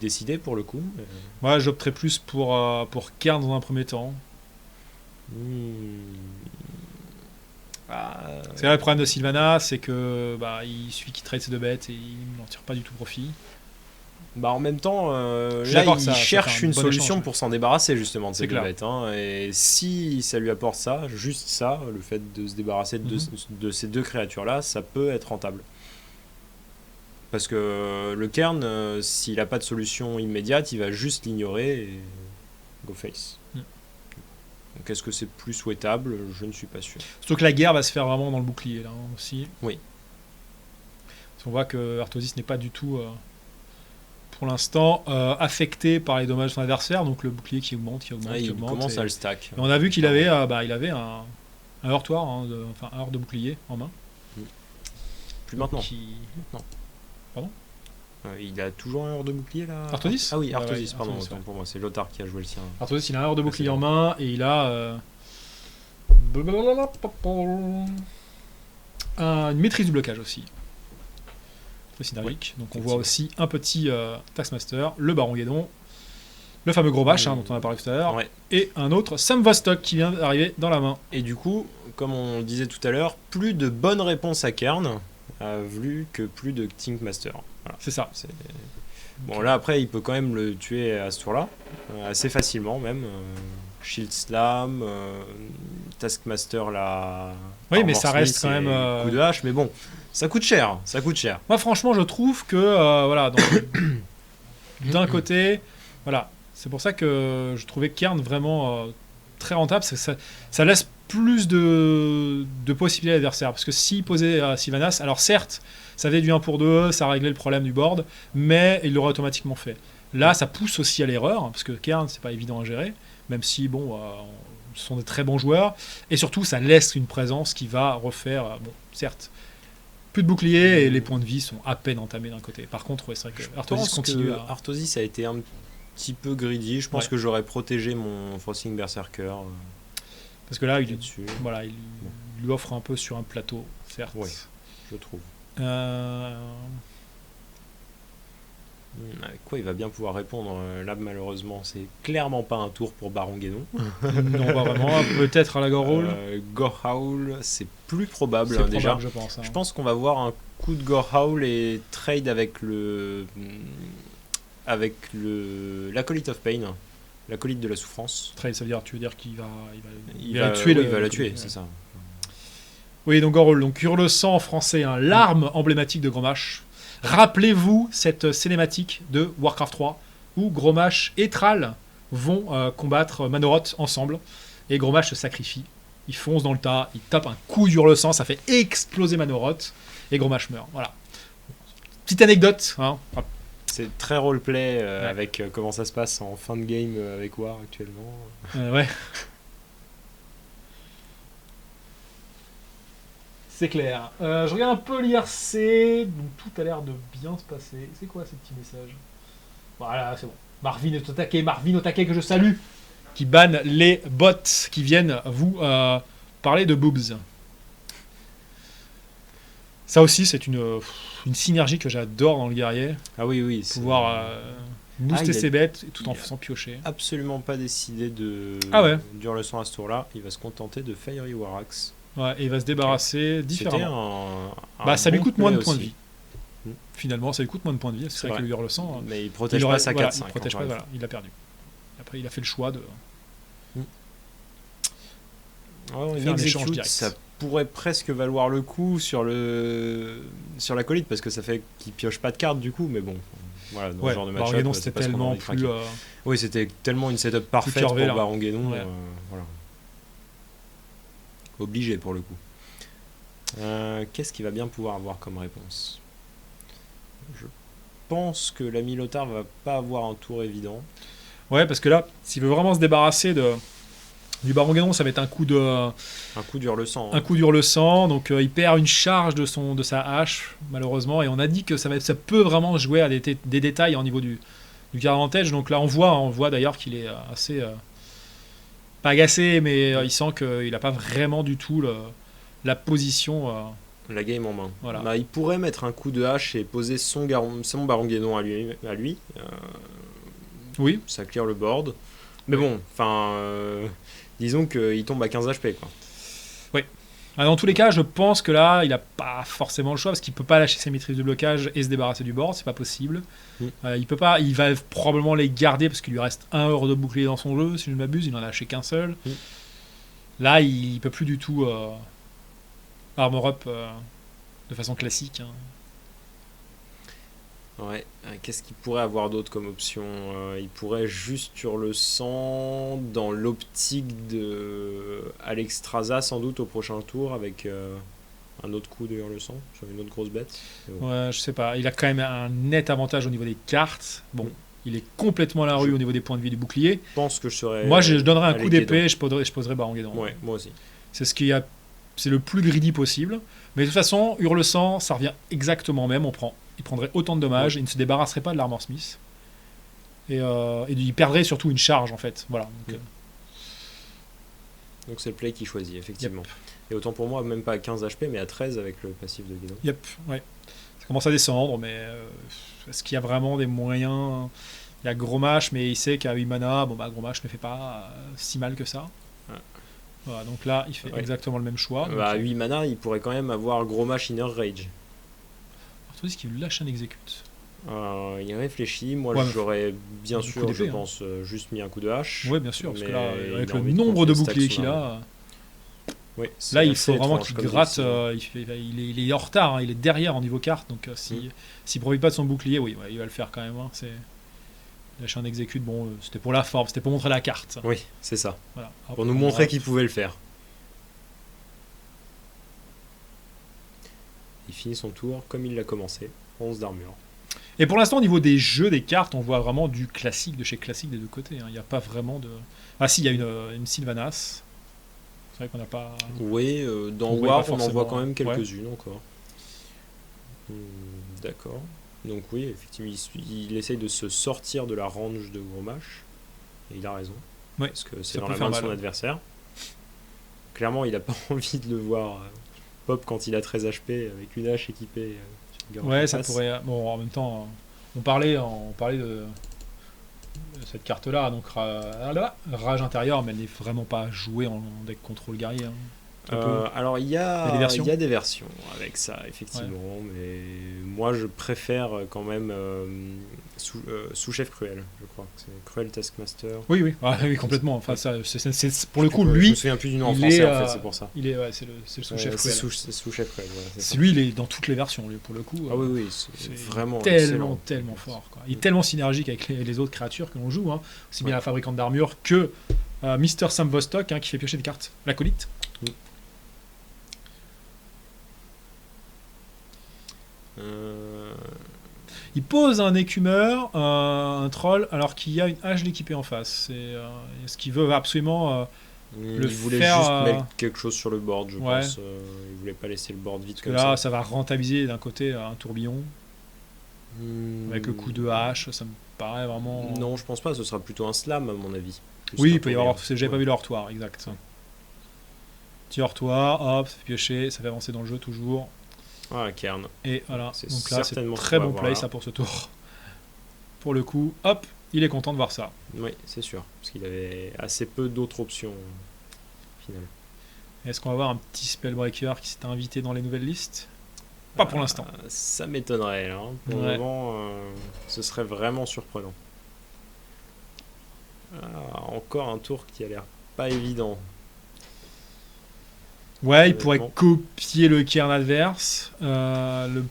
décider pour le coup. Moi, j'opterais plus pour Cairn dans un premier temps. Hmm. Ah, C'est là le problème de Sylvanas, c'est que il suffit qu'il trade ses 2 bêtes et il n'en tire pas du tout profit. Bah en même temps, Je suis là d'accord que il ça cherche fait un une bon solution échange. pour s'en débarrasser justement de C'est ces deux clair. bêtes. Hein. Et si ça lui apporte ça, juste ça, le fait de se débarrasser de ces 2 créatures-là, ça peut être rentable. Parce que le Cairn, s'il n'a pas de solution immédiate, il va juste l'ignorer et go face. Mm. Donc est-ce que c'est plus souhaitable? Je ne suis pas sûr. Surtout que la guerre va se faire vraiment dans le bouclier là aussi. Oui. Parce qu'on voit que Arthrosis n'est pas du tout, pour l'instant, affecté par les dommages de son adversaire, donc le bouclier qui augmente, qui augmente, Ah, qui il augmente. commence Et à le stack. on a vu qu'il avait, il avait un heurtoir, enfin un heurt de bouclier en main. Plus maintenant. Non. Il a toujours un heurt de bouclier là. Arthrosis Ah oui, Ouais, Arthrosis, ouais, pardon, Arthrosis, autant ouais. pour moi, c'est Lothar qui a joué le sien. Arthrosis, il a un heurt de bouclier c'est en vrai. main et il a une maîtrise du blocage aussi. Très synergique. Donc on voit aussi un petit Taskmaster, le Baron Guédon, le fameux gros vache dont on a parlé tout à l'heure, Ouais. et un autre Sam Vostok qui vient d'arriver dans la main. Et du coup, comme on le disait tout à l'heure, plus de bonnes réponses à Cairn, vu que plus de Tinkmaster. Voilà. C'est ça. Bon, là après, il peut quand même le tuer à ce tour-là, assez facilement même. Shield Slam, Taskmaster là. Oui, mais Armor ça reste Smith quand même, et coup de hache, mais bon, ça coûte cher, ça coûte cher. Moi, franchement, je trouve que, d'un côté, voilà, c'est pour ça que je trouvais Cairn vraiment très rentable. Ça laisse plus de possibilités à l'adversaire. Parce que s'il posait Sylvanas, alors certes, ça faisait du 1 pour 2, ça réglait le problème du board, mais il l'aurait automatiquement fait. Là, ça pousse aussi à l'erreur, parce que Cairn, c'est pas évident à gérer, même si, ce sont des très bons joueurs. Et surtout, ça laisse une présence qui va refaire, certes, plus de boucliers et les points de vie sont à peine entamés d'un côté. Par contre, c'est vrai que Arthrosis continue à... Arthrosis a été un petit peu greedy. Je pense que j'aurais protégé mon Frosting Berserker. Parce que là, il lui offre un peu sur un plateau, certes. Oui, je trouve. Avec quoi il va bien pouvoir répondre là, malheureusement, c'est clairement pas un tour pour Baron Guénon. Non, pas vraiment. Peut-être à la Gorehowl. Gorehowl, c'est plus probable, c'est déjà. Je pense. Je pense qu'on va voir un coup de Gorehowl et trade avec l'Acolyte of Pain, l'acolyte de la souffrance. Trade, ça veut dire, tu veux dire qu'il va tuer. Il va la tuer, c'est ça. Oui, donc Gorehowl, donc hurle sang en français, l'arme emblématique de Grommash. Rappelez-vous cette cinématique de Warcraft 3 où Grommash et Thrall vont combattre Manoroth ensemble et Grommash se sacrifie. Il fonce dans le tas, il tape un coup d'hurle-sang, ça fait exploser Manoroth et Grommash meurt. Voilà. Petite anecdote. C'est très roleplay avec comment ça se passe en fin de game avec War actuellement. Ouais. C'est clair. Je regarde un peu l'IRC, donc tout a l'air de bien se passer. C'est quoi ces petits messages? Voilà, c'est bon. Marvin au taquet que je salue, qui banne les bots qui viennent vous parler de boobs. Ça aussi, c'est une synergie que j'adore dans le guerrier. Ah oui. Pouvoir booster ses bêtes tout en faisant piocher. Absolument pas décidé de dur le sang à ce tour-là. Il va se contenter de Fiery Warax. Ouais, et il va se débarrasser différemment. Ça lui coûte moins de points de vie. Finalement, ça lui coûte moins de points de vie. C'est vrai que le hurle sang. Mais il protège pas sa 4-5. Il protège pas, voilà, il a perdu. Après, il a fait le choix de. Une execute, direct. Ça pourrait presque valoir le coup sur l'acolyte parce que ça fait qu'il pioche pas de cartes du coup, mais bon. Voilà, dans ce genre de match-up, c'était tellement plus. Oui, c'était tellement une setup parfaite pour Baron Guénon. Voilà. Obligé pour le coup. Qu'est-ce qu'il va bien pouvoir avoir comme réponse? Je pense que l'ami Lothar va pas avoir un tour évident. Ouais, parce que là, s'il veut vraiment se débarrasser du Baron Guénon, ça va être un coup d'hurle-sang. Un coup d'hurle-sang, donc il perd une charge de sa hache, malheureusement, et on a dit que ça peut vraiment jouer à des détails au niveau du card advantage. Donc là, on voit d'ailleurs qu'il est assez... pas agacé, mais il sent qu'il n'a pas vraiment du tout la position La game en main. Voilà. Bah, il pourrait mettre un coup de hache et poser son Baron Guénon à lui. Oui. Ça clear le board. Mais bon, enfin, disons qu'il tombe à 15 HP, quoi. Dans tous les cas, je pense que là, il n'a pas forcément le choix parce qu'il peut pas lâcher ses maîtrises de blocage et se débarrasser du board, c'est pas possible. Il peut pas, il va probablement les garder parce qu'il lui reste 1 heure de bouclier dans son jeu, si je ne m'abuse, il n'en a lâché qu'un seul. Là, il peut plus du tout armor up de façon classique. Ouais, qu'est-ce qu'il pourrait avoir d'autre comme option? Il pourrait juste Hurlesang dans l'optique de Alexstrasza sans doute au prochain tour avec un autre coup de Hurlesang sur une autre grosse bête. Ouais, je sais pas, il a quand même un net avantage au niveau des cartes. Bon, il est complètement à la rue au niveau des points de vie du bouclier. Je pense que je serais. Moi, je donnerais un coup d'épée et je poserais Baron Guédon. Ouais, moi aussi. C'est le plus greedy possible. Mais de toute façon, Hurlesang, ça revient exactement au même. Il prendrait autant de dommages, il ne se débarrasserait pas de l'Armor Smith. Et il perdrait surtout une charge, en fait. Voilà. Donc c'est le play qui choisit, effectivement. Et autant pour moi, même pas à 15 HP, mais à 13 avec le passif de Guédon. Ouais. Ça commence à descendre, mais est-ce qu'il y a vraiment des moyens? Il y a Gros Mâche, mais il sait qu'à 8 mana, Gros Mâche ne fait pas si mal que ça. Voilà, donc là, il fait exactement le même choix. À 8 mana, il pourrait quand même avoir Gros Mâche Inner Rage. Tu dis qu'il lâche un exécute. Il réfléchit. Moi, j'aurais bien sûr, je pense, juste mis un coup de hache. Oui, bien sûr, parce que là, avec le nombre de boucliers qu'il a, là, il faut vraiment qu'il gratte. Il est en retard, hein, il est derrière en niveau carte, donc s'il profite pas de son bouclier, il va le faire quand même. Lâcher un exécute, c'était pour la forme, c'était pour montrer la carte. Oui, c'est ça. Voilà. Pour nous montrer qu'il pouvait le faire. Il finit son tour comme il l'a commencé, 11 d'armure. Et pour l'instant, au niveau des jeux, des cartes, on voit vraiment du classique de chez classique des deux côtés. Il n'y a pas vraiment de... Ah si, il y a une Sylvanas. C'est vrai qu'on n'a pas... Oui, dans War, on en voit quand même quelques-unes encore. D'accord. Donc oui, effectivement, il essaye de se sortir de la range de Gros Mâche. Et il a raison. Ouais, parce que c'est dans la main de son adversaire. Clairement, il n'a pas envie de le voir pop quand il a 13 HP avec une hache équipée. Ouais, ça pourrait... Bon, en même temps, on parlait de cette carte-là, donc Rage intérieure, mais elle n'est vraiment pas jouée en deck contrôle guerrier. Alors, il y a des versions avec ça, effectivement, mais moi, je préfère quand même sous-chef Cruel, je crois. C'est Cruel Taskmaster. Oui, complètement. Enfin, ça, c'est pour le coup, lui... Je me souviens plus du nom en français, en fait, c'est pour ça. C'est le sous-chef Cruel. C'est sous-chef Cruel, voilà. C'est lui, il est dans toutes les versions, lui, pour le coup. Ah oui, c'est vraiment tellement fort. Quoi. Il est tellement synergique avec les autres créatures que l'on joue, aussi bien la fabricante d'armure que Mr. Sam Vostok, qui fait piocher des cartes. L'acolyte. Il pose un écumeur, un troll, alors qu'il y a une hache d'équipé en face. C'est ce qu'il veut absolument il voulait juste mettre quelque chose sur le board, je pense. Il voulait pas laisser le board vide comme ça. Là, ça va rentabiliser d'un côté un tourbillon. Avec le coup de hache, ça me paraît vraiment... Non, je pense pas, ce sera plutôt un slam à mon avis. Oui, il peut y avoir... J'avais pas vu le hortoir, exact. Petit hortoir, hop, ça fait piocher, ça fait avancer dans le jeu toujours. Ah, Cairn. Et voilà, donc là c'est très bon play ça pour ce tour. Pour le coup, hop, il est content de voir ça. Oui, c'est sûr, parce qu'il avait assez peu d'autres options finalement. Est-ce qu'on va voir un petit Spellbreaker qui s'est invité dans les nouvelles listes? Pas pour l'instant. Ça m'étonnerait là. Pour le moment, ce serait vraiment surprenant. Encore un tour qui a l'air pas évident. Ouais, il pourrait copier le Cairn adverse. Le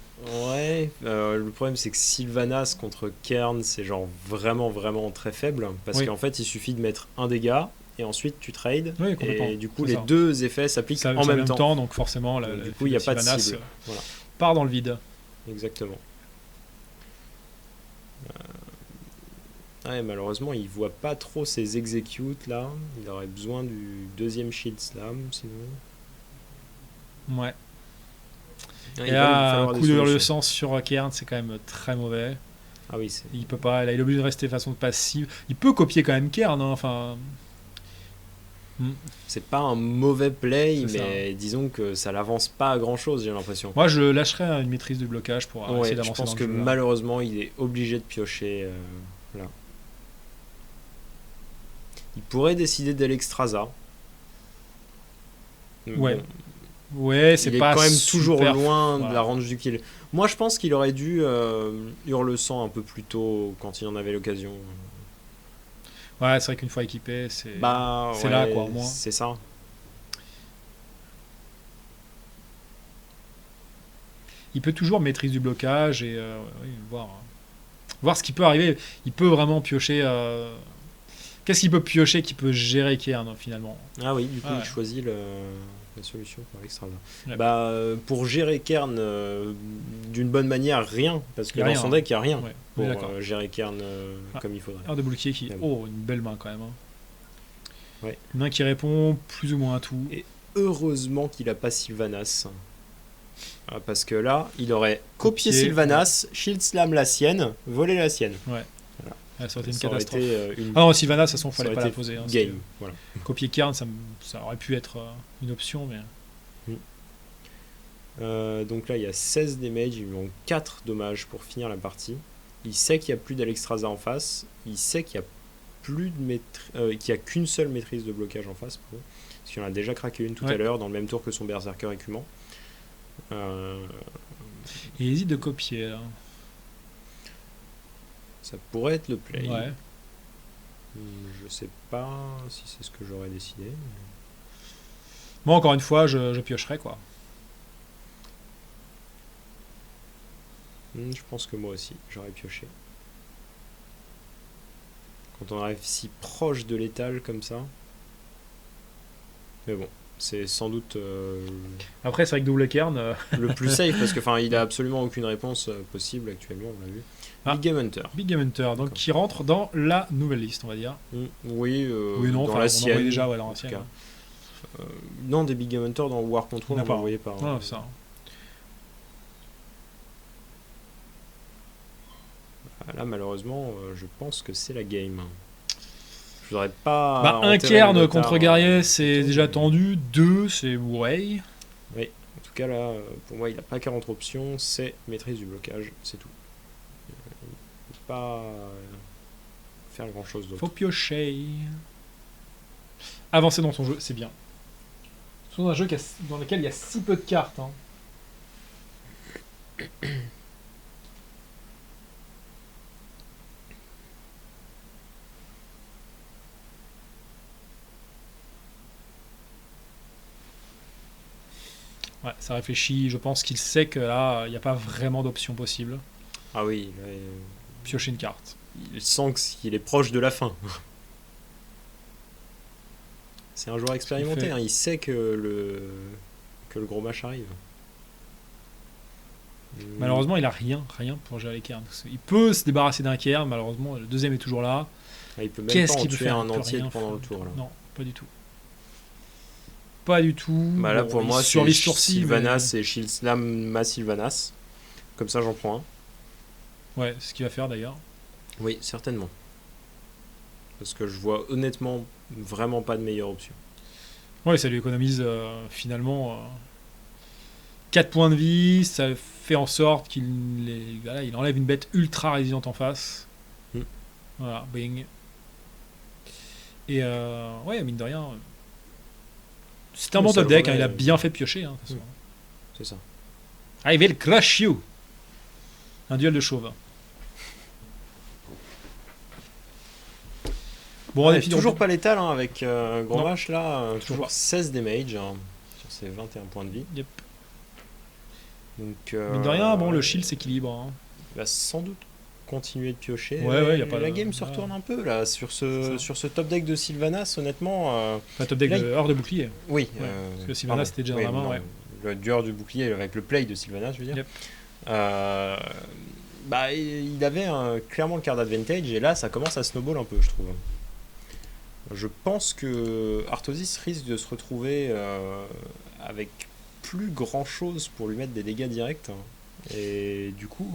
problème c'est que Sylvanas contre Cairn, c'est genre vraiment très faible. Parce qu'en fait, il suffit de mettre un dégât et ensuite tu trades. Et du coup, les deux effets s'appliquent en même temps. Donc forcément, du coup, il n'y a pas de cible. Part dans le vide. Exactement. Malheureusement, il voit pas trop ses executes là. Il aurait besoin du deuxième Shield Slam sinon. Ouais. Et là, un coup de Hurlesang sur Cairn, c'est quand même très mauvais. Ah oui, il peut pas, là, il est obligé de rester de façon passive. Il peut copier quand même Cairn, enfin. Mm. C'est pas un mauvais play, C'est mais disons que ça l'avance pas à grand chose, j'ai l'impression. Moi, je lâcherais une maîtrise du blocage pour Ouais, essayer je d'avancer pense dans que le jeu. malheureusement, il est obligé de piocher là. Il pourrait décider d'Alexstrasza. Ouais. Bon, Ouais, c'est il est pas quand même toujours super loin de voilà. la range du kill. Moi, je pense qu'il aurait dû Hurle-sang un peu plus tôt quand il en avait l'occasion. Ouais, c'est vrai qu'une fois équipé, c'est Bah, c'est ouais, là, quoi, au moins. c'est ça. Il peut toujours maîtrise du blocage et oui, voir ce qui peut arriver. Il peut vraiment piocher. Qu'est-ce qu'il peut piocher qui peut gérer Cairn finalement? Ah oui, du coup, Ah ouais. il choisit la solution pour Alexstrasza. Ouais. Bah, pour gérer Cairn d'une bonne manière, rien. Parce que Y a dans rien, son hein. deck, il n'y a rien Ouais, pour on est d'accord. gérer Cairn Ah. comme il faudrait. Un de bouclier qui. Ouais. Oh, une belle main quand même. Hein. Ouais. Une main qui répond plus ou moins à tout. Et heureusement qu'il n'a pas Sylvanas. Parce que là, il aurait copié Copié, Sylvanas, Shield Slam la sienne, volé la sienne. Ouais. Voilà. Ouais, ça aurait été une Ça aurait catastrophe. été une Ah non, Sylvanas, de toute façon, ça fallait aurait pas la été poser. Hein, game. Voilà. Copier Cairn, ça aurait pu être une option, mais. Donc là, il y a 16 damage, il lui manque 4 dommages pour finir la partie. Il sait qu'il n'y a plus d'Alexstrasza en face. Il sait qu'il n'y a plus de qu'il y a qu'une seule maîtrise de blocage en face. Parce qu'il en a déjà craqué une tout Ouais. à l'heure dans le même tour que son berserker écumant. Il hésite de copier. Là. Ça pourrait être le play. Ouais. Je sais pas si c'est ce que j'aurais décidé. Moi, encore une fois, je piocherai quoi. Je pense que moi aussi, j'aurais pioché. Quand on arrive si proche de l'étal comme ça. Mais bon, c'est sans doute Après, c'est vrai que double Cairn. le plus safe parce que il a absolument aucune réponse possible actuellement, on l'a vu. Ah. Big Game Hunter. Big Game Hunter, donc D'accord. qui rentre dans la nouvelle liste, on va dire. Oui, Oui, non, dans enfin, la on en sienne. voyait déjà, ouais, dans en la tout sienne. cas. Non, des Big Game Hunter dans War Control, On on n'a pas. n'en voyait pas. Ah, hein. ça. Là, malheureusement, je pense que c'est la game. Je voudrais pas. Bah, un enterrer Cairn le Lothar, contre guerrier, c'est plutôt, déjà mais- tendu. 2, c'est way. En tout cas, là, pour moi, il n'a pas 40 options. C'est maîtrise du blocage, c'est tout. Il ne peut pas faire grand chose d'autre. Faut piocher. Avancer dans ton jeu, c'est bien. Surtout dans un jeu dans lequel il y a si peu de cartes. Hein. Ouais, ça réfléchit. Je pense qu'il sait que là, il n'y a pas vraiment d'option possible. Ah oui, là, Piocher une carte. il sent qu'il est proche de la fin. C'est un joueur expérimenté, fait. hein, il sait que le gros match arrive. Malheureusement, il a rien pour gérer les cairns. Il peut se débarrasser d'un cairn, malheureusement, le deuxième est toujours là. Il peut même Qu'est-ce pas en qu'il peut tuer faire? un Il peut entier rien pendant le faire. tour. Là. Non, pas du tout. Pas du tout. Bah là, Bon, pour il moi, c'est survit ce tour-ci, Sylvanas et Shield Slam ma Sylvanas. Comme ça, j'en prends un. mais- Ouais, c'est ce qu'il va faire d'ailleurs. Oui, certainement. Parce que je vois honnêtement vraiment pas de meilleure option. Ouais, ça lui économise finalement 4 points de vie. Ça fait en sorte voilà, il enlève une bête ultra résistante en face. Mm. Voilà, bing. Et ouais, mine de rien. C'était un Oui, bon ça top le deck, hein, remet, il a bien fait piocher. Hein, de toute façon. C'est ça. I will crush you. Un duel de chauve. Bon, on Ouais, est fini. toujours pas létal hein, avec Gros Non. Vache là. Toujours Toujours pas. 16 damage hein, sur ses 21 points de vie. Yep. Donc, Mine de rien, bon, le shield s'équilibre. Hein. il va sans doute continuer de piocher. Ouais, y a pas la de- game se ouais. retourne un peu là sur C'est ça. sur ce top deck de Sylvanas. Honnêtement, Pas top deck Là, de hors de bouclier. oui. Ouais, parce que Sylvanas, c'était déjà dans la main, non, ouais. Le dueur du bouclier avec le play de Sylvanas, je veux dire. Yep. Bah, il avait clairement le card advantage et là, ça commence à snowball un peu, je trouve. Je pense que Arthrosis risque de se retrouver avec plus grand chose pour lui mettre des dégâts directs. Et du coup,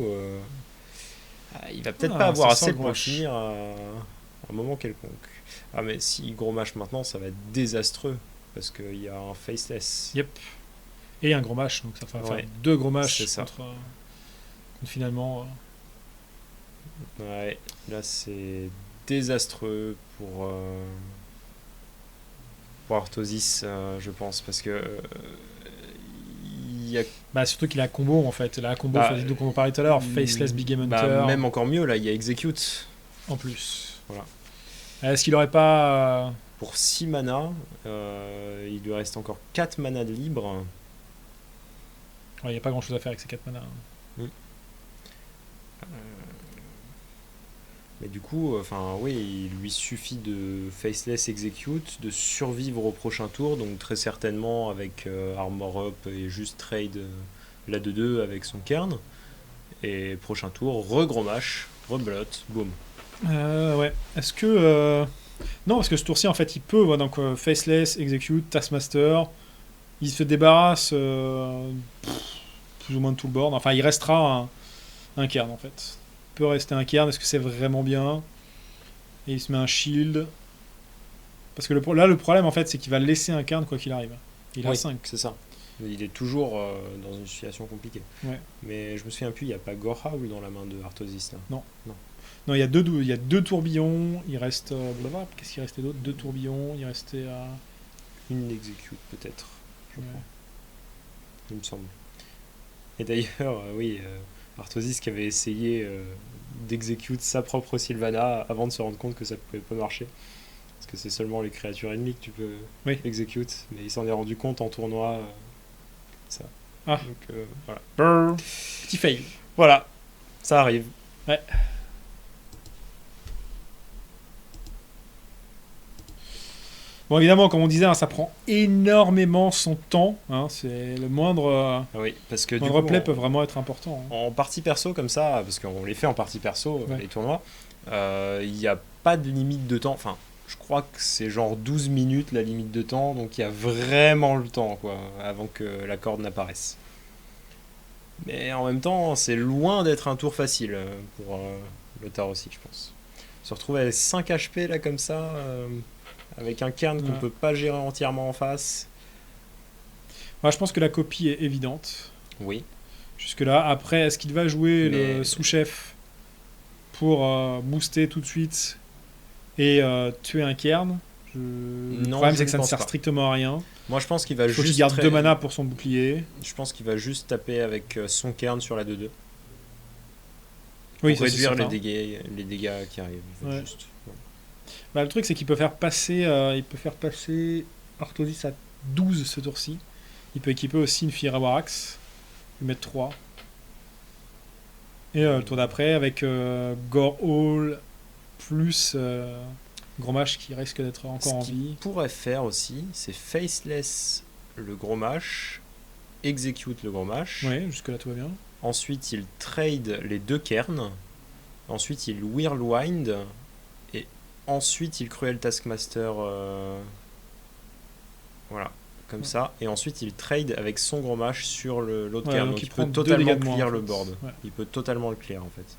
il va peut-être Ah, pas avoir ça sent assez le pour rush. finir un moment quelconque. Ah mais si gros match maintenant, ça va être désastreux parce qu'il y a un faceless. Yep. Et un gros match, donc ça va Ouais, faire 2 gros matchs c'est ça. contre finalement. Ouais, là c'est désastreux pour Artosis, je pense, parce que il y a Bah, surtout qu'il a un combo en fait. Il a un combo, Bah, donc on parlait tout à l'heure, Faceless Big Game Hunter même encore mieux, là il y a Execute. en plus. Voilà. Est-ce qu'il aurait pas. Pour 6 mana, il lui reste encore 4 mana de libre. Il n'y a pas grand chose à faire avec ces 4 mana. Mais du coup, oui, il lui suffit de Faceless Execute, de survivre au prochain tour, donc très certainement avec Armor Up et juste trade la 2-2 avec son Cairn. Et prochain tour, gros match, reblot, boum. Ouais. Est-ce que. Non, parce que ce tour-ci, en fait, il peut. Voilà, donc, Faceless, Execute, Taskmaster. Il se débarrasse plus ou moins de tout le board. Enfin, il restera un Cairn, en fait. Il peut rester un Cairn. Est-ce que c'est vraiment bien? Et il se met un shield. Parce que là, le problème, en fait, c'est qu'il va laisser un Cairn quoi qu'il arrive. Il a Oui, 5. c'est ça. Il est toujours dans une situation compliquée. Ouais. Mais je me souviens plus, il n'y a pas Gorhowl dans la main de Artosis là. Non, il y a deux tourbillons. Il reste. Blablabla. Qu'est-ce qu'il restait d'autre? 2 tourbillons. Il restait. Une execute peut-être, je Ouais. crois. Il me semble. Et d'ailleurs, oui, Artosis qui avait essayé d'execute sa propre Sylvana avant de se rendre compte que ça pouvait pas marcher. Parce que c'est seulement les créatures ennemies que tu peux execute. Mais il s'en est rendu compte en tournoi. Ça. Ah. Donc voilà. Brrr. Petit fail. Voilà, ça arrive. Ouais. Bon, évidemment, comme on disait, ça prend énormément son temps. C'est le moindre Oui, parce que moindre play peut vraiment être important. En partie perso comme ça, parce qu'on les fait en partie perso, Ouais. les tournois, il n'y a pas de limite de temps. Enfin, je crois que c'est genre 12 minutes la limite de temps, donc il y a vraiment le temps quoi, avant que la corde n'apparaisse. Mais en même temps, c'est loin d'être un tour facile pour le Tar aussi, je pense. Se retrouver avec 5 HP là comme ça, avec un cairn qu'on peut pas gérer entièrement en face. Ouais, je pense que la copie est évidente. Oui. Jusque-là. Après, est-ce qu'il va jouer le sous-chef pour booster tout de suite et tuer un cairn? Le problème, c'est que ça ne sert strictement à rien. Moi, je pense qu'il va Il faut juste. qu'il garde 2 mana pour son bouclier. Je pense qu'il va juste taper avec son cairn sur la 2-2. Oui, pour réduire les dégâts qui arrivent. Ouais. Juste. Bah, le truc, c'est qu'il peut faire passer, Artosis à 12 ce tour-ci. Il peut équiper aussi une Fira Warax, lui mettre 3. Et le tour d'après, avec Gorhowl plus Gros Mâche qui risque d'être encore en vie. Pourrait faire aussi, c'est Faceless le Gros Mâche, Execute le Gros Mâche. Ouais, jusque-là tout va bien. Ensuite, il trade les 2 cairns. Ensuite, il Whirlwind. Et ensuite, il Cruel Taskmaster. Voilà, comme ça. Et ensuite, il trade avec son Gros Mâche sur l'autre cairn. Donc, il peut totalement clear le board. Ouais. Il peut totalement le clear en fait.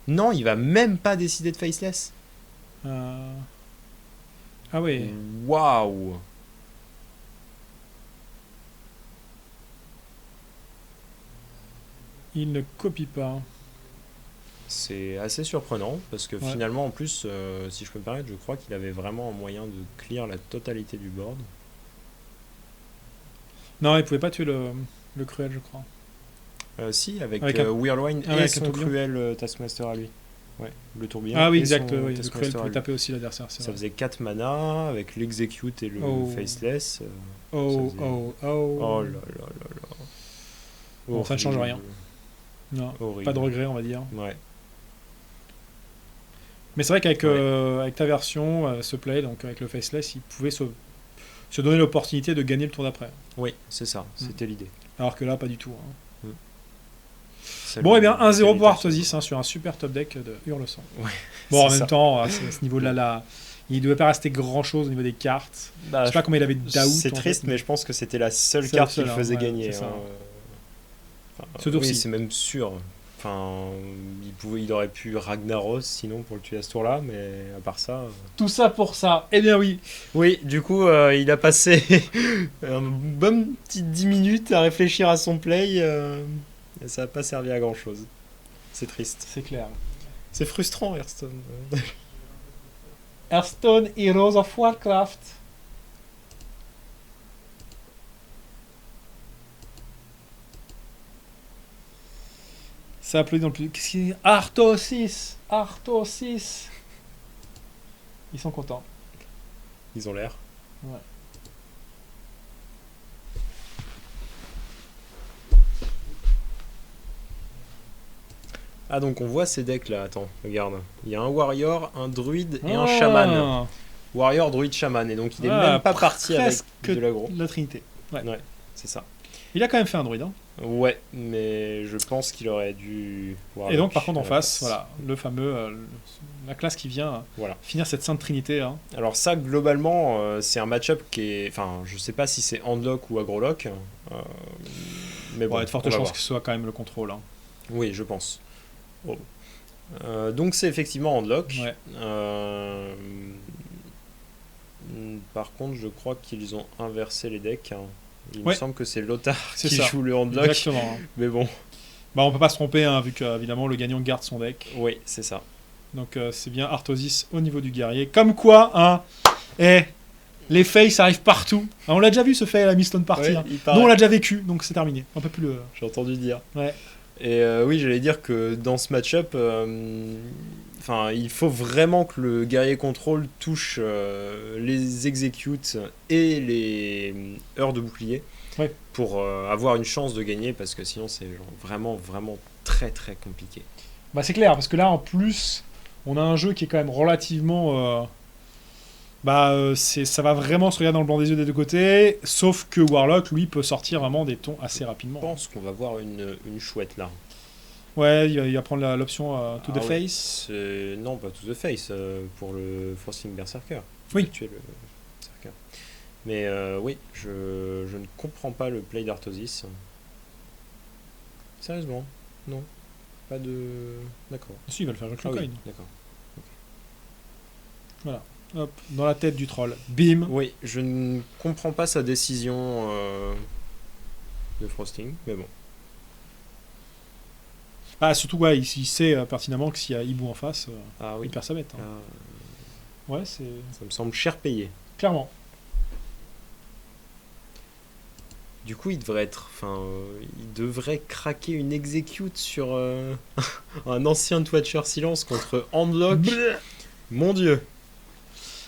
Non, il va même pas décider de Faceless. Ah oui. Waouh. Il ne copie pas. C'est assez surprenant parce que finalement, en plus, si je peux me permettre, je crois qu'il avait vraiment un moyen de clear la totalité du board. Non, il pouvait pas tuer le Cruel, je crois. Si, avec Whirlwind et son Cruel Taskmaster à lui. Ouais, le tourbillon. Ah oui, exact. Le Cruel pouvait taper aussi l'adversaire. Ça faisait 4 mana avec l'execute et le faceless. Oh là là là là. Bon, ça ne change rien. Non, horrible. Pas de regret, on va dire. Ouais. Mais c'est vrai qu'avec avec ta version, ce play, donc avec le faceless, il pouvait se donner l'opportunité de gagner le tour d'après. Oui, c'est ça, c'était l'idée. Alors que là, pas du tout. Bon, et bien 1-0 pour Artosis sur un super top deck de Hurlesang. Ouais, bon, en même temps, à ce niveau-là, il ne devait pas rester grand-chose au niveau des cartes. Je sais pas combien il avait d'out. C'est triste, mais je pense que c'était la seule carte qu'il faisait gagner. Ce tour-ci. Oui, c'est même sûr. Enfin, il aurait pu Ragnaros sinon pour le tuer à ce tour-là, mais à part ça. Tout ça pour ça. Eh bien oui. Oui, du coup, il a passé un bon petit 10 minutes à réfléchir à son play, et ça n'a pas servi à grand-chose. C'est triste. C'est clair. C'est frustrant, Hearthstone. Hearthstone Heroes of Warcraft. Ça applaudit dans le plus. Qu'est-ce qu'il y a Arthos 6. Ils sont contents. Ils ont l'air. Ouais. Ah, donc on voit ces decks là, attends, regarde. Il y a un warrior, un druide et un chaman. Warrior, druide, chaman. Et donc il est même pas parti avec de l'aggro. La Trinité. Ouais, c'est ça. Il a quand même fait un druide. Hein. Ouais, mais je pense qu'il aurait dû. Et donc par contre en face, voilà, le fameux, la classe qui vient finir cette sainte Trinité. Hein. Alors ça, globalement, c'est un match-up qui est. Enfin, je sais pas si c'est handlock ou agrolock. Mais bon, il y a de fortes chances que ce soit quand même le contrôle. Hein. Oui, je pense. Oh. Donc c'est effectivement handlock. Ouais. Par contre, je crois qu'ils ont inversé les decks. Hein. Il me Ouais. semble que c'est Lothar qui ça. joue le handlock. Exactement. Hein. Mais bon. Bah, on peut pas se tromper, hein, vu que évidemment le gagnant garde son deck. Oui, c'est ça. Donc c'est bien Arthosis au niveau du guerrier. Comme quoi, hein, les fails ça arrive partout. On l'a déjà vu ce fail à la Mistone Party. Ouais, hein. il paraît. Nous on l'a déjà vécu, donc c'est terminé. On peut plus le. J'ai entendu dire. Ouais. Et oui, j'allais dire que dans ce match-up, il faut vraiment que le guerrier contrôle touche les executes et les heures de bouclier pour avoir une chance de gagner, parce que sinon c'est vraiment très très compliqué. Bah c'est clair, parce que là en plus, on a un jeu qui est quand même relativement... ça va vraiment se regarder dans le blanc des yeux des deux côtés, sauf que Warlock, lui, peut sortir vraiment des tons assez rapidement. Je pense qu'on va voir une chouette là. Ouais, il va prendre l'option to the face. Non, pas to the face, pour le Frosting Berserker. Oui. Tuer le Berserker. Mais oui, je ne comprends pas le play d'Arthosis. Sérieusement, non. Pas de... D'accord. Si, il va le faire avec le coin. Oui, d'accord. Voilà. Hop, dans la tête du troll. Bim. Oui, je ne comprends pas sa décision de Frosting, mais bon. Ah, surtout, ouais, il sait pertinemment que s'il y a Hibou en face, Oui. il perd sa bête. Hein. Ouais, c'est... Ça me semble cher payé. Clairement. Du coup, il devrait craquer une execute sur un ancien Twatcher Silence contre Handlock. Mon Dieu.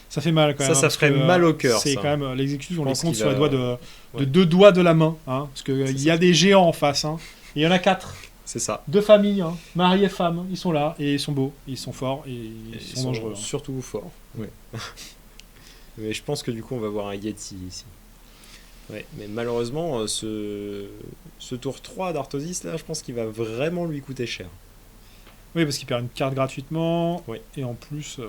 Ça fait mal quand même. Ça ferait mal au cœur. C'est quand même l'exécution, on les compte sur les va... doigts de deux doigts de la main. Hein, parce qu'il y a des géants en face. Hein. Il y en a 4. C'est ça. 2 familles, hein, mari et femme. Ils sont là et ils sont beaux, ils sont forts et ils sont dangereux. Surtout forts. Ouais. Mais je pense que du coup, on va voir un Yeti ici. Ouais, mais malheureusement, ce tour 3 d'Arthosis, là, je pense qu'il va vraiment lui coûter cher. Oui, parce qu'il perd une carte gratuitement. Oui. Et en plus,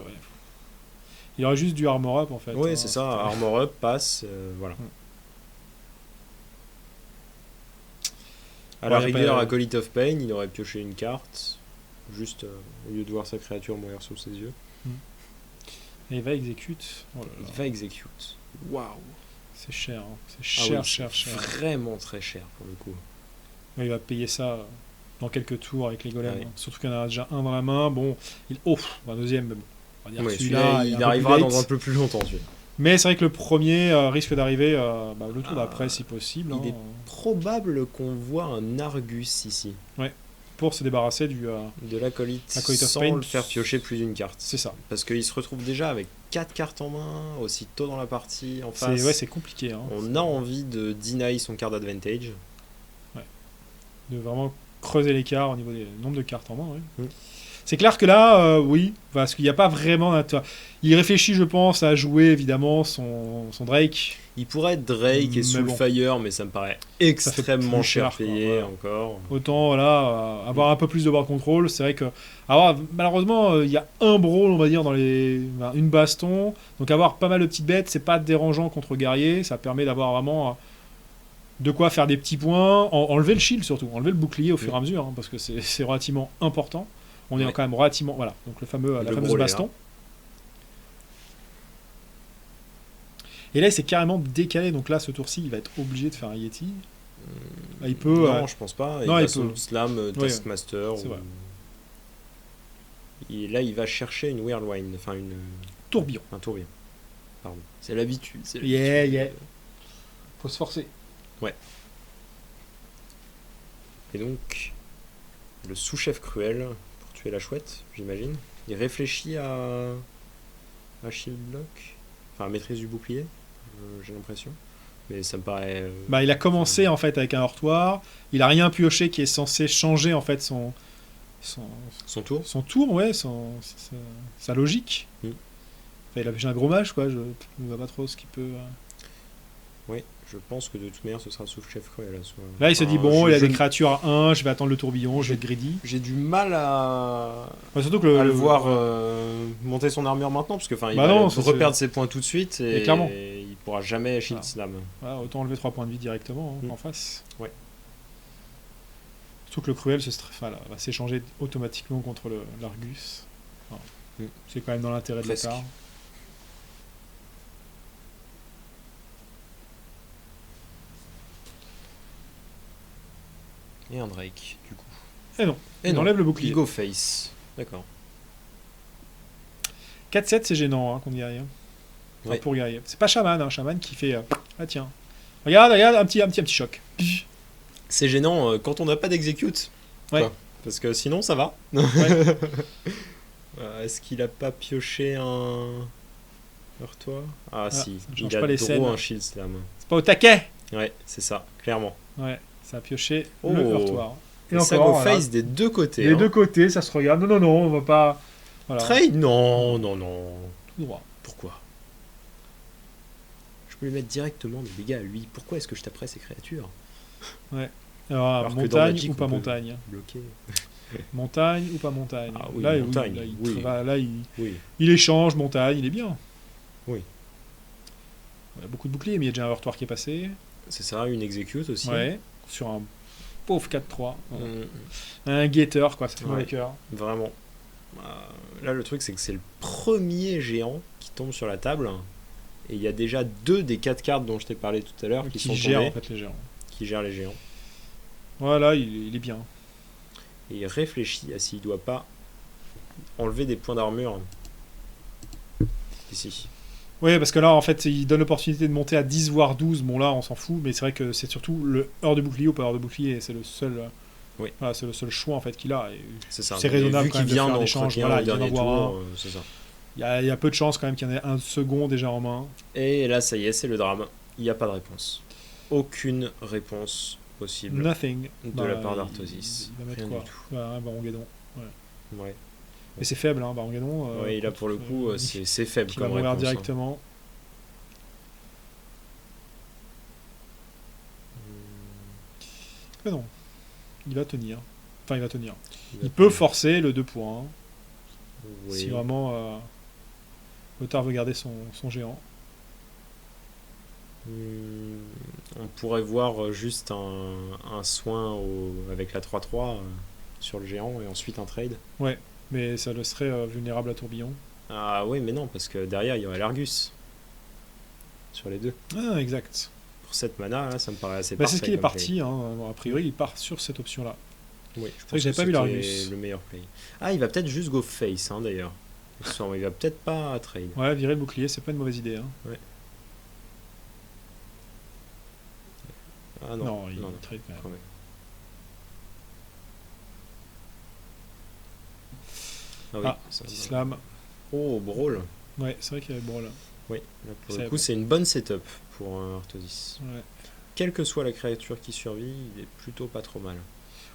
il aurait juste du armor up en fait. Oui, c'est ça. Armor up, passe, voilà. À la rigueur, Acolyte of Pain, il aurait pioché une carte, juste au lieu de voir sa créature mourir sous ses yeux. Et il va exécute. Oh là là. Il va exécute. Waouh! C'est cher, hein. C'est cher, cher. Vraiment très cher pour le coup. Il va payer ça dans quelques tours avec les golems. Ouais. Surtout qu'il y en a déjà un dans la main. Bon, un deuxième, mais bon. On va dire celui-là, il arrivera dans un peu plus longtemps. Mais c'est vrai que le premier risque d'arriver le tour d'après si possible. Il est probable qu'on voit un Argus ici. Ouais. Pour se débarrasser de l'acolyte sans Pain. Le faire piocher plus d'une carte. C'est ça. Parce qu'il se retrouve déjà avec 4 cartes en main, aussi tôt dans la partie, en face. C'est compliqué. Hein. On a envie de deny son card advantage. Ouais. De vraiment creuser l'écart au niveau des nombres de cartes en main. Ouais. C'est clair que là, oui, parce qu'il n'y a pas vraiment... Il réfléchit, je pense, à jouer évidemment son Drake. Il pourrait être Drake et Soulfire, mais ça me paraît extrêmement cher payé encore. Autant avoir un peu plus de board control. C'est vrai que malheureusement, il y a un brawl, on va dire, une baston. Donc avoir pas mal de petites bêtes, c'est pas dérangeant contre guerrier. Ça permet d'avoir vraiment de quoi faire des petits points, enlever le shield surtout, enlever le bouclier au fur et à mesure, hein, parce que c'est relativement important. On est Ouais. quand même relativement... Voilà, donc la Le fameuse gros baston. Et là, il s'est carrément décalé, donc là, ce tour-ci, il va être obligé de faire un Yeti. Là, il peut... Non, je pense pas. non, Il il va peut. Slam, Ouais, Taskmaster. c'est vrai. Et là, il va chercher une Whirlwind, enfin Tourbillon. un tourbillon. Pardon. C'est l'habitude. Yeah, yeah. Faut se forcer. Et donc, le sous-chef cruel, pour tuer la chouette, j'imagine, il réfléchit à shield block, enfin à maîtrise du bouclier, j'ai l'impression. Mais ça me paraît. Bah, il a commencé en fait avec un heurtoir. Il a rien pioché qui est censé changer en fait son Son tour. tour, ouais, sa logique. Mm. Enfin, il a pioché un gros mage, quoi. Je ne vois pas trop ce qu'il peut. Oui, je pense que de toute manière, ce sera sous-chef cruel. Là, il se dit Enfin, bon, il a je- des créatures à 1, je vais attendre le tourbillon, je vais être greedy. J'ai du mal à Surtout que le voir monter son armure maintenant, parce que il Bah va non, ça, reperdre ses points tout de suite et, Et clairement. il pourra jamais shield Ah. slam. voilà, autant enlever 3 points de vie directement hein, Mm. en face. Ouais. Surtout que le cruel va s'échanger automatiquement contre l'Argus. Enfin, Mm. c'est quand même dans l'intérêt de la Presque. part. Et un Drake, du coup. Et non, Et il non, enlève le il bouclier. go face. D'accord. 4-7, c'est gênant hein, contre guerrier. Enfin, Ouais. pour guerrier. C'est pas chaman, hein, chaman qui fait. Ah tiens. Regarde, un petit choc. C'est gênant quand on n'a pas d'execute. Ouais. Quoi. Parce que sinon, ça va. Ouais. Est-ce qu'il a pas pioché un heurtoir? Ah si, ça ne il change a pas les trop scènes. un shield slam. C'est pas au taquet. Ouais, c'est ça, clairement. Ouais, ça a pioché Oh. le heurtoir. Et ça go voilà. face des deux côtés. Les hein. deux côtés, ça se regarde. Non, on va pas. Voilà. Trade? Non, non, non. Tout droit. Pourquoi? Je peux lui mettre directement des dégâts à lui. Pourquoi est-ce que je taperais ces créatures? Alors, que dans montagne Magic, ou pas on peut- montagne Bloqué. Montagne ou pas montagne Ah oui, là, montagne, là, il, oui. là, Oui. il échange, montagne, il est bien. Oui. Il a beaucoup de boucliers, mais il y a déjà un heurtoir qui est passé. C'est ça, une execute aussi. Ouais, sur un pauvre 4-3. Mm, Un guetteur, quoi, ça fait Ouais. mauvais cœur. vraiment. Là, le truc, c'est que c'est le premier géant qui tombe sur la table. Et il y a déjà 2 des 4 cartes dont je t'ai parlé tout à l'heure qui sont gère tombées, en fait les géants. qui gèrent les géants. Voilà, il est bien. Et il réfléchit à s'il doit pas enlever des points d'armure ici. Oui, parce que là, en fait, il donne l'opportunité de monter à 10 voire 12. Bon, là, on s'en fout, mais c'est vrai que c'est surtout le heure de bouclier ou pas heure de bouclier. C'est le seul. Oui. Voilà, c'est le seul choix en fait qu'il a. Et C'est ça. C'est Mais raisonnable vu quand qu'il même de vient faire d'en des changes, croquer voilà, un au il vient dernier d'en voir tour, c'est ça. il y a peu de chances quand même qu'il y en ait un second déjà en main. Et là, ça y est, c'est le drame. Il n'y a pas de réponse. Aucune réponse possible Nothing. de la part d'Artosis. Il va mettre Rien quoi du tout. Un Baron-Guédon. Ouais. Mais c'est faible, hein, Baron-Guédon. Ouais, là, pour le coup, c'est faible qui va comme mourir réponse. directement. Mais non. Il va tenir. Enfin, il va tenir. Il peut forcer le 2 points. Oui. Si vraiment Lothar veut garder son géant. On pourrait voir juste un soin avec la 3-3 sur le géant et ensuite un trade. Mais ça le serait vulnérable à tourbillon. Ah oui, mais non, parce que derrière, il y aurait l'Argus. Sur les deux. Ah, exact. Pour 7 mana, là, ça me paraît assez Bah, parfait. c'est ce qu'il est comme parti. Hein. Bon, a priori, il part sur cette option-là. play. Oui, vrai je que pense j'avais pas vu c'était l'Argus. le meilleur play. Ah, il va peut-être juste go face, hein, d'ailleurs. Il va peut-être pas trade. Ouais, virer le bouclier, c'est pas une mauvaise idée. Hein. Ah non, Non, il non, trade quand même. quand même. Ah oui, Ah, ça petit va. slam. Oh, Brawl. Ouais, c'est vrai qu'il y avait le brawl. Oui, là, pour C'est le coup, bon. c'est une bonne setup pour un Artosis. Ouais. Quelle que soit la créature qui survit, il est plutôt pas trop mal.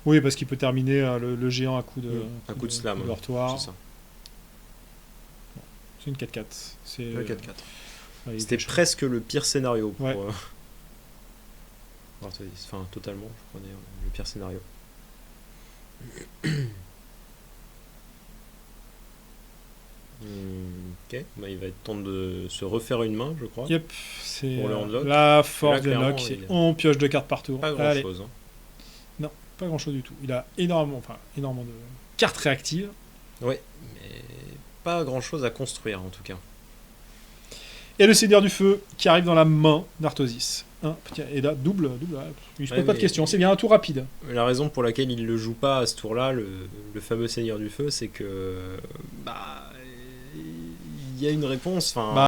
Oui, parce qu'il peut terminer le géant à coup de, Un coup de slam, de heurtoir. C'est ça. C'est une 4-4. C'est Le 4-4. ouais, il C'était était presque le pire scénario pour Ouais. Artosis. Enfin, totalement, je crois d'ailleurs, le pire scénario. Ok, bah, il va être temps de se refaire une main, je crois. Yep, c'est Pour le handlock. la force Là, de clairement, Nock, c'est il a on pioche 2 cartes par tour. Pas Allez, grand chose. non, pas grand chose du tout. Il a énormément de cartes réactives. Ouais, mais pas grand chose à construire en tout cas. Et le Seigneur du Feu qui arrive dans la main d'Arthozis. Et là, double, il se pose Ouais, pas de mais- questions, c'est bien un tour rapide. La raison pour laquelle il le joue pas à ce tour-là, le fameux Seigneur du Feu, c'est que bah il y a une réponse. Enfin, Bah,